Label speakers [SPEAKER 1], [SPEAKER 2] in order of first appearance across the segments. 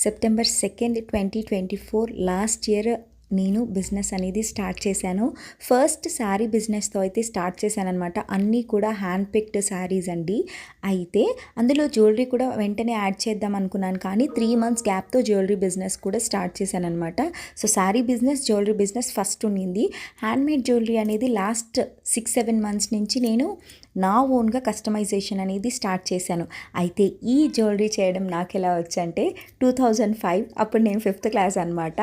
[SPEAKER 1] September 2, 2024 last year నేను business అనేది start చేశాను. ఫస్ట్ శారీ బిజినెస్తో అయితే స్టార్ట్ చేశాననమాట. అన్నీ కూడా హ్యాండ్ పిక్డ్ శారీస్ అండి. అయితే అందులో జ్యువెలరీ కూడా వెంటనే యాడ్ చేద్దాం అనుకున్నాను, కానీ 3 months గ్యాప్తో జ్యువెలరీ బిజినెస్ కూడా స్టార్ట్ చేశాననమాట. So sari business, jewellery business first ఉన్నింది. హ్యాండ్మేడ్ జ్యువెలరీ అనేది లాస్ట్ 6-7 months నుంచి నేను నా ఓన్గా కస్టమైజేషన్ అనేది స్టార్ట్ చేశాను. అయితే ఈ జ్యువెలరీ చేయడం నాకు ఎలా వచ్చంటే 2005, అప్పుడు నేను 5th క్లాస్ అనమాట.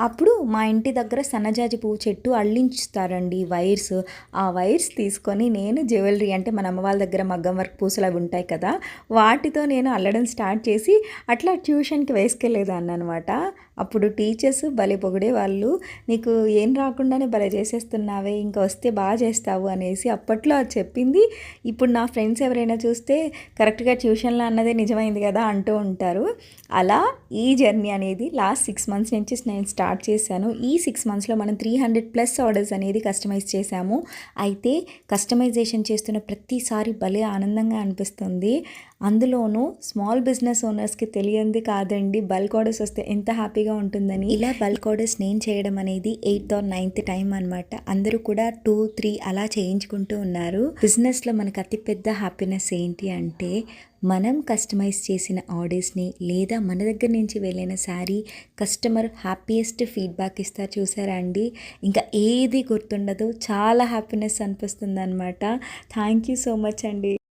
[SPEAKER 1] అప్పుడు మా ఇంటి దగ్గర సన్నజాజి పువ్వు చెట్టు అల్లించుతారండి వైర్స్. ఆ వైర్స్ తీసుకొని నేను జ్యువెలరీ, అంటే మన అమ్మ వాళ్ళ దగ్గర మగ్గం వర్క్ పూసలు అవి ఉంటాయి కదా, వాటితో నేను అల్లడం స్టార్ట్ చేసి అట్లా ట్యూషన్కి వేసుకెళ్ళేదాన్ని అనమాట. అప్పుడు టీచర్స్ భలే పొగిడే వాళ్ళు, నీకు ఏం రాకుండానే భలే చేసేస్తున్నావే, ఇంకా వస్తే బాగా చేస్తావు అనేసి అప్పట్లో అది చెప్పింది. ఇప్పుడు నా ఫ్రెండ్స్ ఎవరైనా చూస్తే కరెక్ట్గా ట్యూషన్లో అన్నదే నిజమైంది కదా అంటూ ఉంటారు. అలా ఈ జర్నీ అనేది లాస్ట్ 6 months నుంచి నేను స్టార్ట్ చేశాను. ఈ 6 monthsలో మనం 300+ ఆర్డర్స్ అనేది కస్టమైజ్ చేశాము. అయితే కస్టమైజేషన్ చేస్తున్న ప్రతిసారి భలే ఆనందంగా అనిపిస్తుంది. అందులోనూ స్మాల్ బిజినెస్ ఓనర్స్కి తెలియంది కాదండి, బల్క్ ఆర్డర్స్ వస్తే ఎంత హ్యాపీగా ఉంటుందని. ఇలా బల్క్ ఆర్డర్స్ నేను చేయడం అనేది 8th or 9th టైం అనమాట. అందరూ కూడా 2-3 అలా చేయించుకుంటూ ఉన్నారు. బిజినెస్లో మనకు అతిపెద్ద హ్యాపీనెస్ ఏంటి అంటే, మనం కస్టమైజ్ చేసిన ఆర్డర్స్ని లేదా మన దగ్గర నుంచి వెళ్ళిన శారీ కస్టమర్ హ్యాపీయెస్ట్ ఫీడ్బ్యాక్ ఇస్తారు చూసారా అండి, ఇంకా ఏది గుర్తుండదు, చాలా హ్యాపీనెస్ అనిపిస్తుంది అనమాట. థ్యాంక్ యూ సో మచ్ అండి.